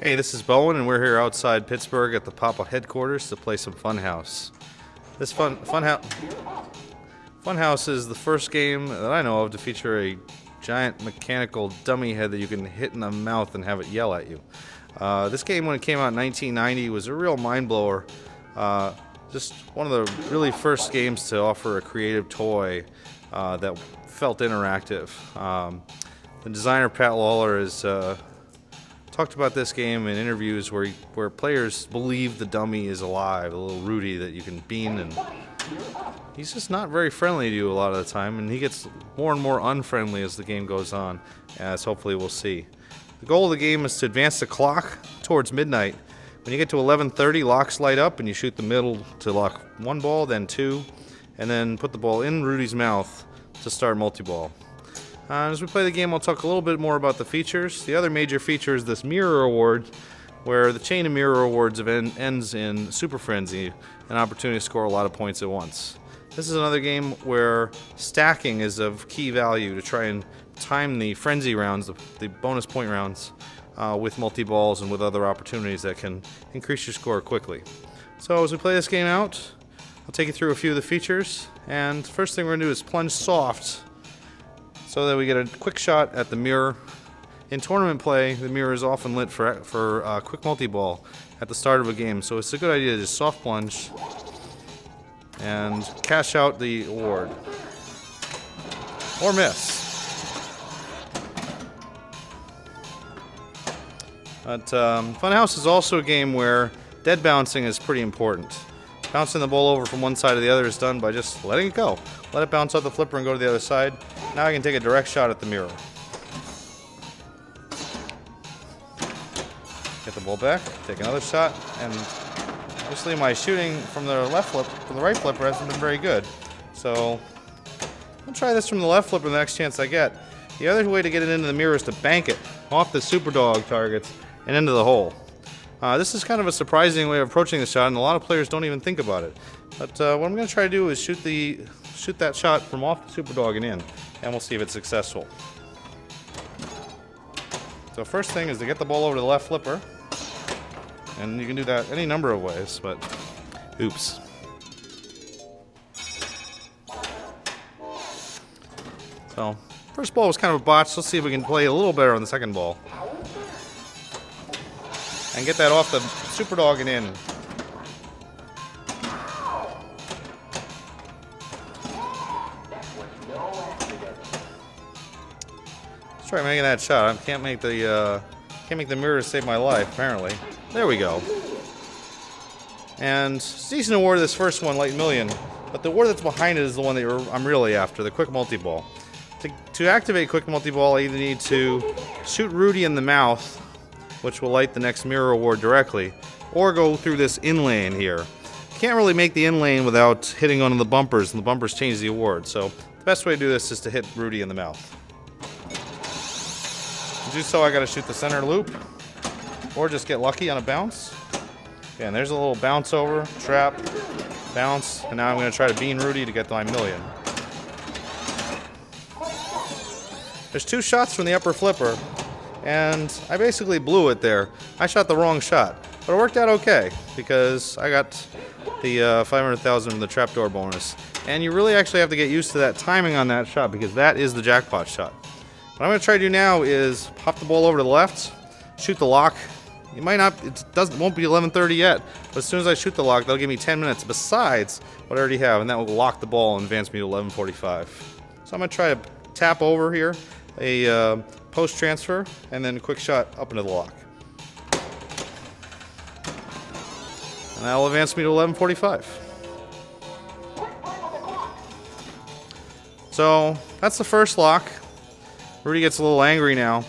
Hey, this is Bowen, and we're here outside Pittsburgh at the Papa headquarters to play some Funhouse. This Funhouse is the first game that I know of to feature a giant mechanical dummy head that you can hit in the mouth and have it yell at you. This game, when it came out in 1990, was a real mind blower. Just one of the really first games to offer a creative toy that felt interactive. The designer Pat Lawler has talked about this game in interviews where players believe the dummy is alive, a little Rudy that you can bean, and he's just not very friendly to you a lot of the time, and he gets more and more unfriendly as the game goes on, as hopefully we'll see. The goal of the game is to advance the clock towards midnight. When you get to 11:30, locks light up, and you shoot the middle to lock one ball, then two, and then put the ball in Rudy's mouth to start multi-ball. As we play the game, I'll talk a little bit more about the features. The other major feature is this mirror award, where the chain of mirror awards ends in Super Frenzy, an opportunity to score a lot of points at once. This is another game where stacking is of key value to try and time the frenzy rounds, the bonus point rounds, with multi-balls and with other opportunities that can increase your score quickly. So as we play this game out, I'll take you through a few of the features, and the first thing we're going to do is plunge soft, so that we get a quick shot at the mirror. In tournament play, the mirror is often lit for quick multi-ball at the start of a game, so it's a good idea to just soft plunge and cash out the award. Or miss. But Funhouse is also a game where dead bouncing is pretty important. Bouncing the ball over from one side to the other is done by just letting it go. Let it bounce off the flipper and go to the other side. Now I can take a direct shot at the mirror. Get the ball back, take another shot, and obviously my shooting from the right flipper hasn't been very good. So I'll try this from the left flipper the next chance I get. The other way to get it into the mirror is to bank it off the super dog targets and into the hole. This is kind of a surprising way of approaching the shot, and a lot of players don't even think about it. But what I'm going to try to do is shoot that shot from off the super dog and in, and we'll see if it's successful. So first thing is to get the ball over to the left flipper, and you can do that any number of ways, but oops. So first ball was kind of a botch. Let's see if we can play a little better on the second ball and get that off the super dog and in. Let's try making that shot. I can't make the mirror save my life, apparently. There we go. And it's a decent award, this first one, Light Million, but the award that's behind it is the one that I'm really after, the Quick Multi-Ball. To activate Quick Multi-Ball, I either need to shoot Rudy in the mouth, which will light the next mirror award directly, or go through this in lane here. Can't really make the in lane without hitting onto the bumpers, and the bumpers change the award. So the best way to do this is to hit Rudy in the mouth. To do so, I got to shoot the center loop, or just get lucky on a bounce. Okay, and there's a little bounce over, trap, bounce, and now I'm going to try to bean Rudy to get my million. There's two shots from the upper flipper, and I basically blew it there. I shot the wrong shot, but it worked out okay because I got the 500,000 from the trapdoor bonus. And you really actually have to get used to that timing on that shot because that is the jackpot shot. What I'm going to try to do now is pop the ball over to the left, shoot the lock. It won't be 11:30 yet, but as soon as I shoot the lock, that'll give me 10 minutes besides what I already have, and that will lock the ball and advance me to 11:45. So I'm going to try to tap over here, a post transfer, and then a quick shot up into the lock. And that'll advance me to 11:45. So that's the first lock. Rudy gets a little angry now.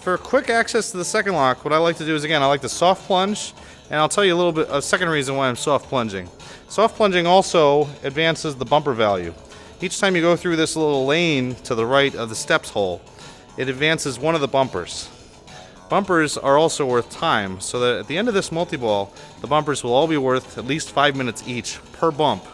For quick access to the second lock, what I like to do is, again, I like to soft plunge, and I'll tell you a second reason why I'm soft plunging. Soft plunging also advances the bumper value. Each time you go through this little lane to the right of the steps hole, it advances one of the bumpers. Bumpers are also worth time, so that at the end of this multi-ball, the bumpers will all be worth at least 5 minutes each per bump,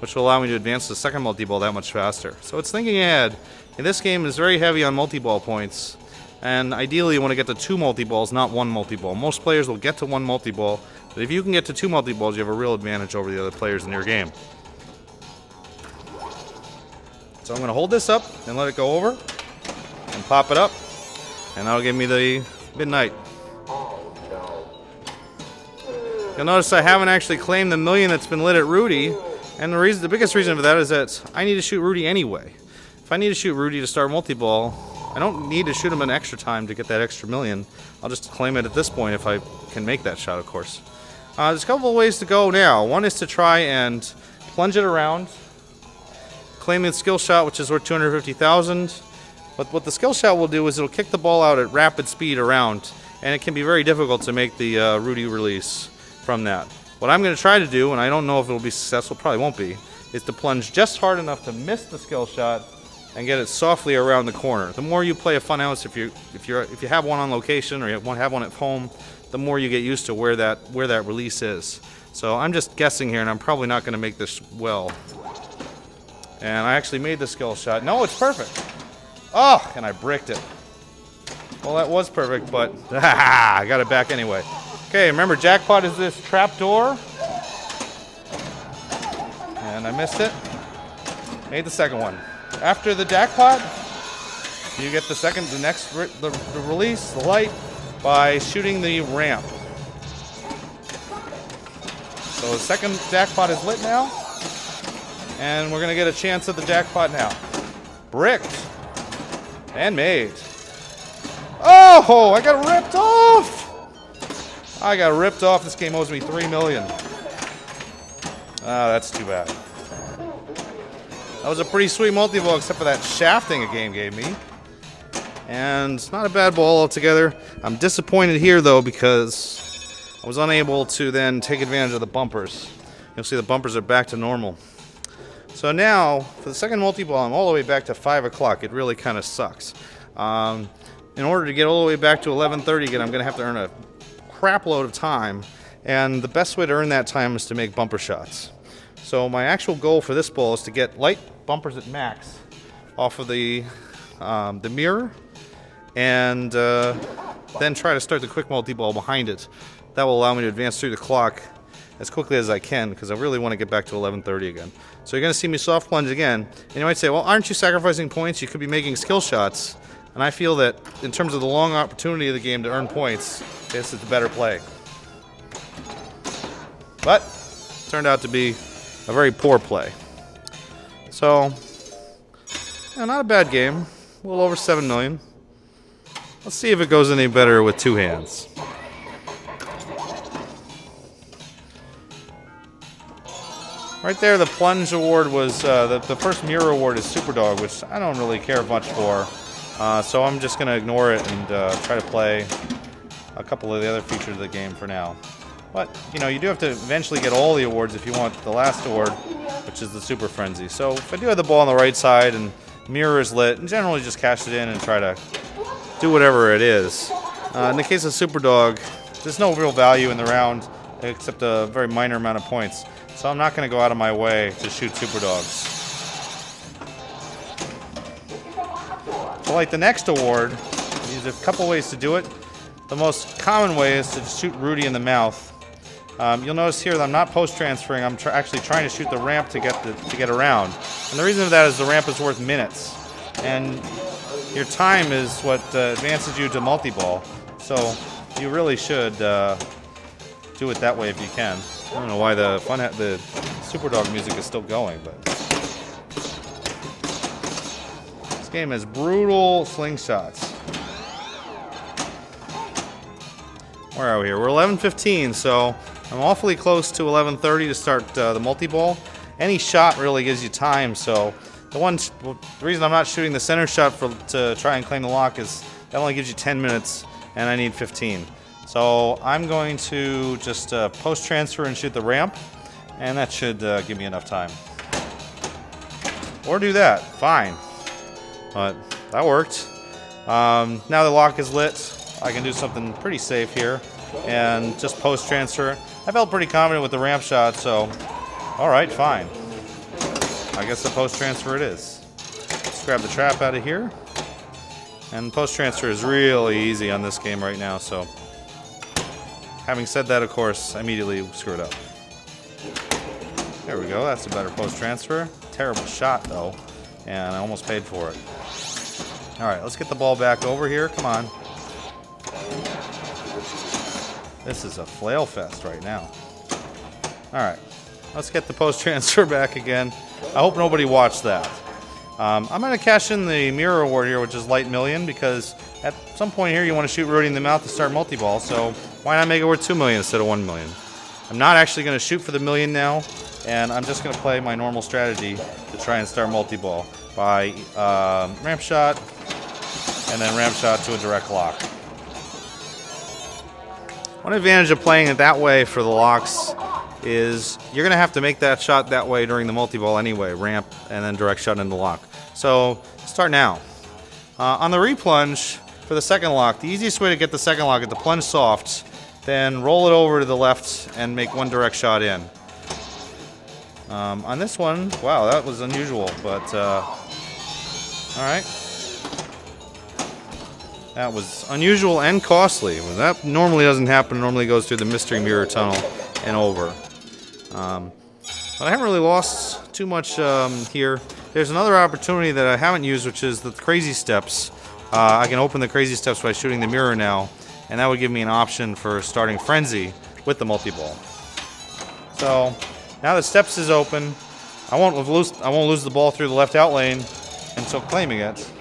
which will allow me to advance the second multi-ball that much faster. So it's thinking ahead. And this game is very heavy on multi-ball points, And ideally you want to get to 2 multi-balls, not 1 multi-ball. Most players will get to 1 multi-ball, but if you can get to 2 multi-balls, you have a real advantage over the other players in your game. So I'm going to hold this up and let it go over and pop it up, and that'll give me the midnight. You'll notice I haven't actually claimed the million that's been lit at Rudy, and the biggest reason for that is that I need to shoot Rudy anyway. If I need to shoot Rudy to start multi-ball, I don't need to shoot him an extra time to get that extra million. I'll just claim it at this point if I can make that shot, of course. There's a couple of ways to go now. One is to try and plunge it around, claim the skill shot, which is worth 250,000. But what the skill shot will do is it'll kick the ball out at rapid speed around, and it can be very difficult to make the Rudy release from that. What I'm going to try to do, and I don't know if it'll be successful, probably won't be, is to plunge just hard enough to miss the skill shot and get it softly around the corner. The more you play a Funhouse, if you have one on location or you have one at home, the more you get used to where that release is. So I'm just guessing here, and I'm probably not going to make this well. And I actually made the skill shot. No, it's perfect. Oh, and I bricked it. Well, that was perfect, but I got it back anyway. Okay, remember jackpot is this trap door. And I missed it. Made the second one. After the jackpot, you get the release, the light, by shooting the ramp. So the second jackpot is lit now, and we're gonna get a chance at the jackpot now. Bricked and made. Oh, I got ripped off. I got ripped off. This game owes me 3 million. Ah, that's too bad. That was a pretty sweet multi-ball, except for that shafting a game gave me. And it's not a bad ball altogether. I'm disappointed here, though, because I was unable to then take advantage of the bumpers. You'll see the bumpers are back to normal. So now, for the second multi-ball, I'm all the way back to 5 o'clock. It really kind of sucks. In order to get all the way back to 11:30 again, I'm going to have to earn a crap load of time. And the best way to earn that time is to make bumper shots. So my actual goal for this ball is to get light bumpers at max off of the mirror, and then try to start the quick multi-ball behind it. That will allow me to advance through the clock as quickly as I can, because I really want to get back to 11:30 again. So you're going to see me soft plunge again, and you might say, well, aren't you sacrificing points? You could be making skill shots. And I feel that in terms of the long opportunity of the game to earn points, this is the better play. But it turned out to be a very poor play. So, yeah, not a bad game. A little over 7 million. Let's see if it goes any better with 2 hands. Right there, the plunge award was, the first mirror award is Superdog, which I don't really care much for. So I'm just going to ignore it and try to play a couple of the other features of the game for now. But, you know, you do have to eventually get all the awards if you want the last award, which is the Super Frenzy. So if I do have the ball on the right side and mirror is lit, and generally just cash it in and try to do whatever it is. In the case of Superdog, there's no real value in the round except a very minor amount of points. So I'm not going to go out of my way to shoot Superdogs. So like the next award, there's a couple ways to do it. The most common way is to shoot Rudy in the mouth. You'll notice here that I'm not post-transferring. I'm actually trying to shoot the ramp to get around. And the reason for that is the ramp is worth minutes. And your time is what advances you to multi-ball. So you really should do it that way if you can. I don't know why the Superdog music is still going, but this game has brutal slingshots. Where are we here? We're 11:15, so I'm awfully close to 11:30 to start the multi-ball. Any shot really gives you time, so the reason I'm not shooting the center shot to try and claim the lock is that only gives you 10 minutes, and I need 15. So I'm going to just post-transfer and shoot the ramp, and that should give me enough time. Or do that, fine. But that worked. Now the lock is lit. I can do something pretty safe here and just post-transfer. I felt pretty confident with the ramp shot, so alright, fine. I guess the post-transfer it is. Let's grab the trap out of here. And post transfer is really easy on this game right now, so having said that, of course, I immediately screwed up. There we go, that's a better post transfer. Terrible shot though, and I almost paid for it. Alright, let's get the ball back over here, come on. This is a flail fest right now. Alright, let's get the post transfer back again. I hope nobody watched that. I'm going to cash in the mirror award here, which is Light Million, because at some point here you want to shoot Rudy in the mouth to start multi-ball, so why not make it worth 2 million instead of 1 million? I'm not actually going to shoot for the million now, and I'm just going to play my normal strategy to try and start multi-ball by ramp shot, and then ramp shot to a direct lock. One advantage of playing it that way for the locks is you're going to have to make that shot that way during the multi-ball anyway, ramp and then direct shot into lock. So start now. On the replunge for the second lock, the easiest way to get the second lock is to plunge soft, then roll it over to the left and make one direct shot in. On this one, wow, that was unusual, but alright. That was unusual and costly. Well, that normally doesn't happen. It normally goes through the mystery mirror tunnel and over. But I haven't really lost too much here. There's another opportunity that I haven't used, which is the crazy steps. I can open the crazy steps by shooting the mirror now, and that would give me an option for starting Frenzy with the multi-ball. So now the steps is open. I won't lose the ball through the left out lane until claiming it.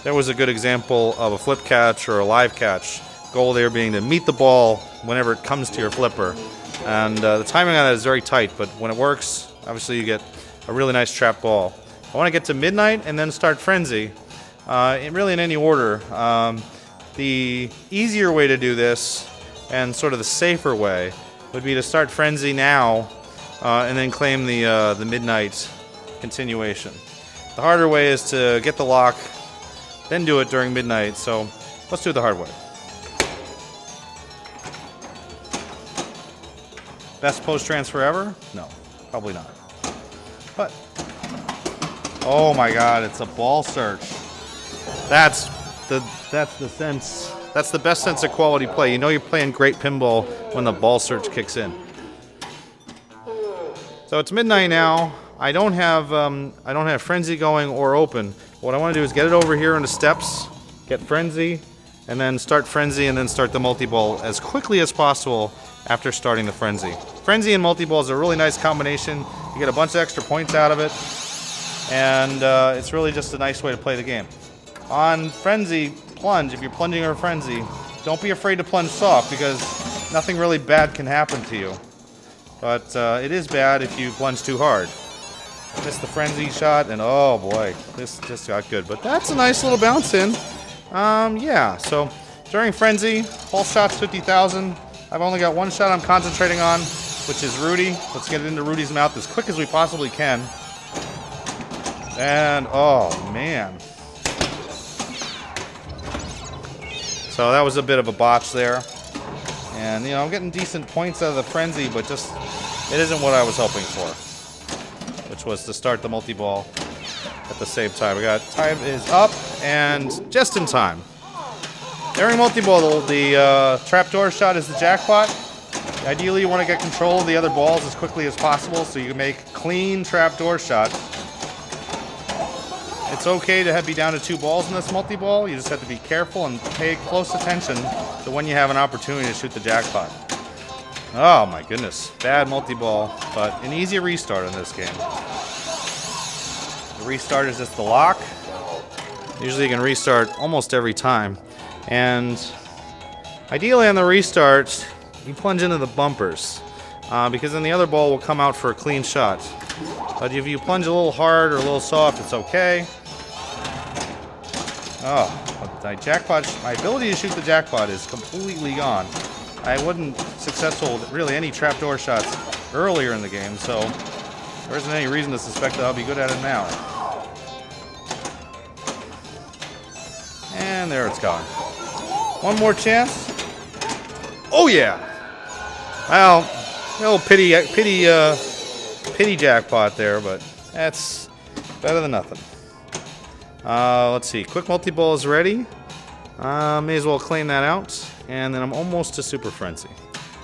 There was a good example of a flip catch or a live catch. Goal there being to meet the ball whenever it comes to your flipper. And the timing on that is very tight, but when it works, obviously you get a really nice trap ball. I want to get to midnight and then start Frenzy, really in any order. The easier way to do this, and sort of the safer way, would be to start Frenzy now and then claim the midnight continuation. The harder way is to get the lock, then do it during midnight, so let's do it the hard way. Best post transfer ever? No, probably not. But, oh my god, it's a ball search. That's the sense. That's the best sense of quality play. You know you're playing great pinball when the ball search kicks in. So it's midnight now. I don't have Frenzy going or open. What I want to do is get it over here into steps, get Frenzy, and then start Frenzy, and then start the multi-ball as quickly as possible after starting the Frenzy. Frenzy and multi-ball is a really nice combination. You get a bunch of extra points out of it, and it's really just a nice way to play the game. On Frenzy, plunge. If you're plunging or Frenzy, don't be afraid to plunge soft, because nothing really bad can happen to you. But it is bad if you plunge too hard. Missed the Frenzy shot, and oh boy, this just got good. But that's a nice little bounce in. Yeah, so during Frenzy, whole shot's 50,000. I've only got one shot I'm concentrating on, which is Rudy. Let's get it into Rudy's mouth as quick as we possibly can. And, oh man. So that was a bit of a botch there. And, you know, I'm getting decent points out of the Frenzy, but just, it isn't what I was hoping for, which was to start the multi-ball at the same time. Time is up, and just in time. During multi-ball, the trapdoor shot is the jackpot. Ideally, you want to get control of the other balls as quickly as possible so you can make clean trapdoor shot. It's okay to be down to 2 balls in this multi-ball. You just have to be careful and pay close attention to when you have an opportunity to shoot the jackpot. Oh my goodness, bad multi-ball, but an easy restart in this game. The restart is just the lock. Usually you can restart almost every time. And ideally on the restart, you plunge into the bumpers, because then the other ball will come out for a clean shot. But if you plunge a little hard or a little soft, it's okay. Oh, my ability to shoot the jackpot is completely gone. I wasn't successful with really any trapdoor shots earlier in the game, so there isn't any reason to suspect that I'll be good at it now. And there it's gone. One more chance. Oh yeah! Well, a little pity jackpot there, but that's better than nothing. Let's see. Quick multi-ball is ready. May as well claim that out. And then I'm almost to Super Frenzy.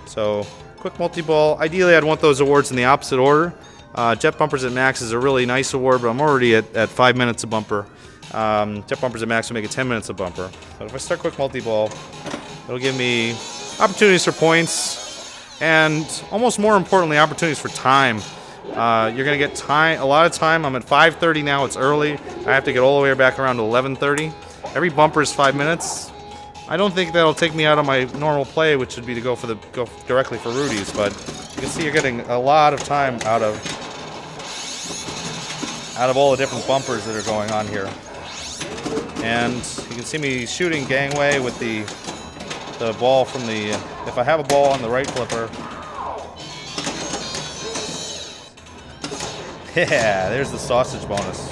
So, quick multi-ball. Ideally, I'd want those awards in the opposite order. Jet Bumpers at Max is a really nice award, but I'm already at 5 minutes a bumper. Jet Bumpers at Max will make it 10 minutes a bumper. But if I start quick multi-ball, it'll give me opportunities for points, and almost more importantly, opportunities for time. You're going to get time, a lot of time. I'm at 5:30 now. It's early. I have to get all the way back around to 11:30. Every bumper is 5 minutes. I don't think that'll take me out of my normal play, which would be to go directly for Rudy's. But you can see you're getting a lot of time out of all the different bumpers that are going on here. And you can see me shooting gangway with the ball from the. If I have a ball on the right flipper. Yeah, there's the sausage bonus.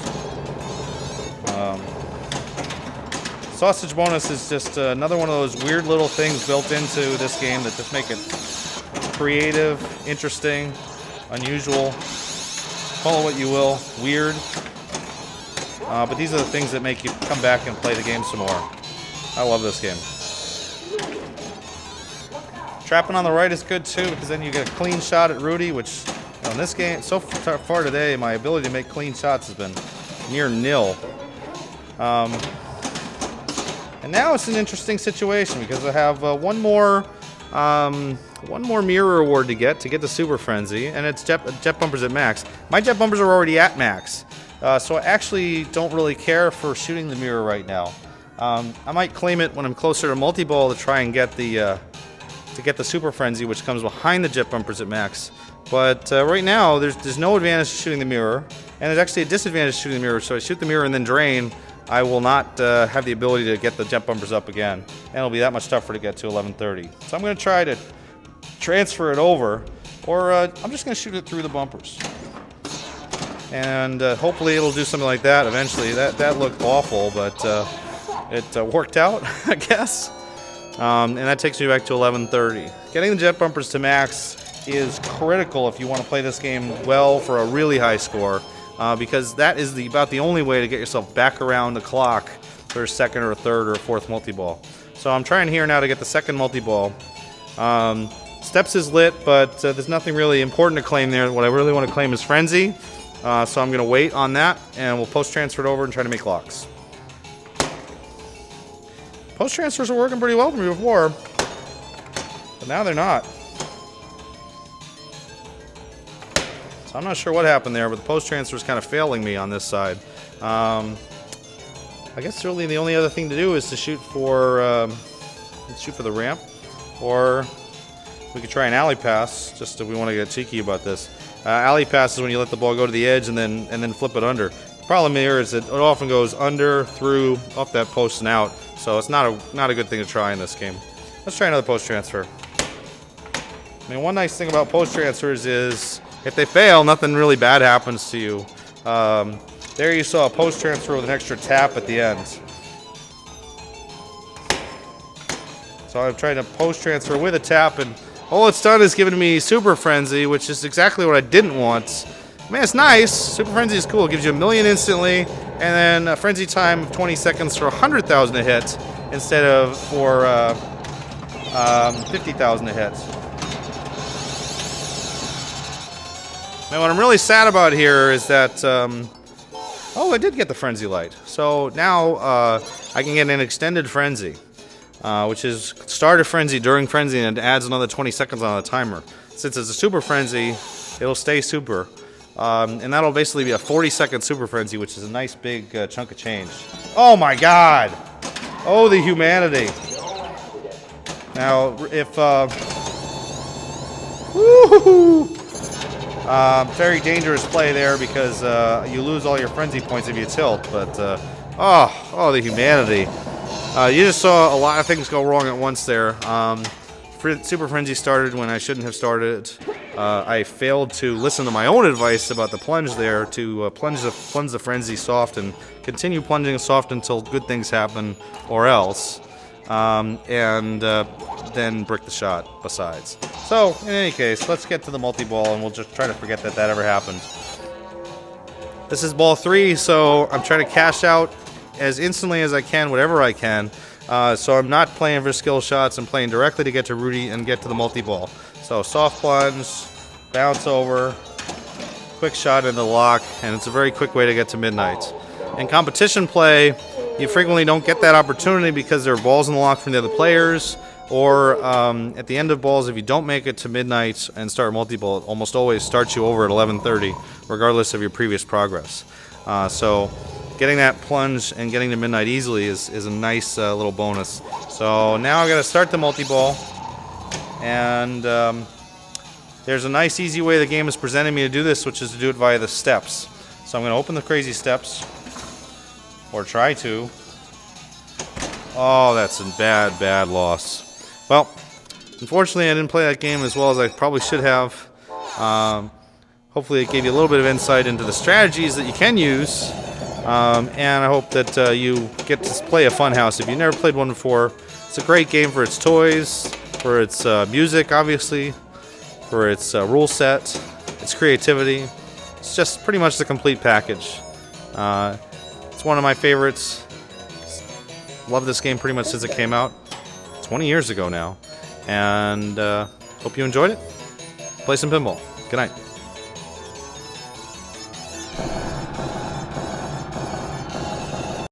Sausage bonus is just another one of those weird little things built into this game that just make it creative, interesting, unusual. Call it what you will, weird. But these are the things that make you come back and play the game some more. I love this game. Trapping on the right is good too, because then you get a clean shot at Rudy, which in this game, so far today, my ability to make clean shots has been near nil. And now it's an interesting situation because I have one more mirror award to get the Super Frenzy, and it's Jet Bumpers at Max. My Jet Bumpers are already at Max, so I actually don't really care for shooting the mirror right now. I might claim it when I'm closer to Multiball to try and get the Super Frenzy, which comes behind the Jet Bumpers at Max. But right now, there's no advantage to shooting the mirror, and there's actually a disadvantage to shooting the mirror. So I shoot the mirror and then drain. I will not have the ability to get the Jet Bumpers up again, and it'll be that much tougher to get to 11:30. So I'm going to try to transfer it over, or I'm just going to shoot it through the bumpers. And hopefully it'll do something like that eventually. That looked awful, but it worked out, I guess. And that takes me back to 11:30. Getting the Jet Bumpers to Max is critical if you want to play this game well for a really high score. Because that is about the only way to get yourself back around the clock for a second or a third or a fourth multi-ball. So I'm trying here now to get the second multi-ball. Steps is lit, but there's nothing really important to claim there. What I really want to claim is Frenzy. So I'm going to wait on that, and we'll post-transfer it over and try to make locks. Post-transfers are working pretty well for me before, but now they're not. I'm not sure what happened there, but the post transfer is kind of failing me on this side. I guess really the only other thing to do is to shoot for the ramp, or we could try an alley pass. Just if we want to get cheeky about this, alley pass is when you let the ball go to the edge and then flip it under. The problem here is that it often goes under, through, off that post and out. So it's not a good thing to try in this game. Let's try another post transfer. I mean, one nice thing about post transfers is, if they fail, nothing really bad happens to you. There you saw a post transfer with an extra tap at the end. So I'm trying to post transfer with a tap, and all it's done is given me Super Frenzy, which is exactly what I didn't want. Man, it's nice. Super Frenzy is cool. It gives you 1,000,000 instantly, and then a frenzy time of 20 seconds for 100,000 a hit instead of for 50,000 a hit. Now, what I'm really sad about here is that, I did get the Frenzy Light. So now I can get an extended Frenzy, which is start a Frenzy during Frenzy, and it adds another 20 seconds on the timer. Since it's a Super Frenzy, it'll stay super. And that'll basically be a 40-second Super Frenzy, which is a nice big chunk of change. Oh my God! Oh, the humanity. Now, if, woo-hoo-hoo! Very dangerous play there because you lose all your frenzy points if you tilt. But oh, the humanity! You just saw a lot of things go wrong at once there. Super Frenzy started when I shouldn't have started. I failed to listen to my own advice about the plunge there to plunge the frenzy soft and continue plunging soft until good things happen, or else. And then brick the shot besides. So, in any case, let's get to the multi-ball, and we'll just try to forget that ever happened. This is ball 3, so I'm trying to cash out as instantly as I can, whatever I can. So I'm not playing for skill shots. I'm playing directly to get to Rudy and get to the multi-ball. So soft plunge, bounce over, quick shot into the lock, and it's a very quick way to get to midnight. In competition play, you frequently don't get that opportunity because there are balls in the lock from the other players, or at the end of balls, if you don't make it to midnight and start multi-ball, it almost always starts you over at 11:30, regardless of your previous progress. So getting that plunge and getting to midnight easily is a nice little bonus. So now I'm going to start the multi-ball, and there's a nice easy way the game is presenting me to do this, which is to do it via the steps. So I'm going to open the crazy steps, or try to. Oh, that's a bad loss. Well, unfortunately I didn't play that game as well as I probably should have. Hopefully it gave you a little bit of insight into the strategies that you can use. And I hope that you get to play a Funhouse. If you've never played one before, it's a great game for its toys, for its music, obviously, for its rule set, its creativity. It's just pretty much the complete package. It's one of my favorites. Love this game pretty much since it came out 20 years ago now. And hope you enjoyed it. Play some pinball. Good night.